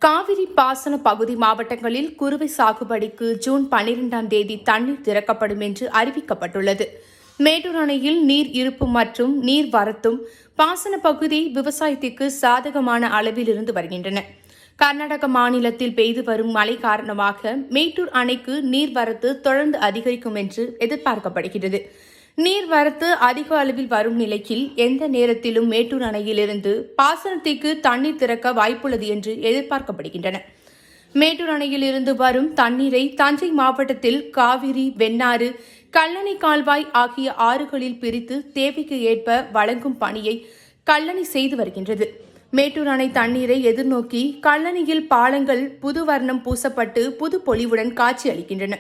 காவிரி பாசன பகுதி மாவட்டங்களில் குறுவை சாகுபடிக்கு ஜூன் 12ஆம் தேதி தண்ணீர் திறக்கப்படும் என்று அறிவிக்கப்பட்டுள்ளது. மேட்டூர் அணையில் நீர் இருப்பு மற்றும் நீர் வரத்தும் பாசன பகுதி விவசாயத்திற்கு சாதகமான அளவில் இருந்து வருகின்றன. கர்நாடக மாநிலத்தில் பெய்து வரும் மழை காரணமாக மேட்டூர் அணைக்கு நீர்வரத்து தொடர்ந்து அதிகரிக்கும் என்று எதிர்பார்க்கப்படுகிறது. நீர்வரத்து அதிக அளவில் வரும் நிலையில் எந்த நேரத்திலும் மேட்டூர் அணையிலிருந்து பாசனத்திற்கு தண்ணீர் திறக்க வாய்ப்புள்ளது என்று எதிர்பார்க்கப்படுகின்றன. மேட்டூர் அணையில் இருந்து வரும் தண்ணீரை தஞ்சை மாவட்டத்தில் காவிரி, வெண்ணாறு, கல்லணை கால்வாய் ஆகிய ஆறுகளில் பிரித்து தேவைக்கு ஏற்ப வழங்கும் பணியை கல்லணை செய்து வருகின்றது. மேட்டூர் அணை தண்ணீரை எதிர்நோக்கி கல்லணையில் பாலங்கள் புது வர்ணம் பூசப்பட்டு புது பொலிவுடன் காட்சியளிக்கின்றன.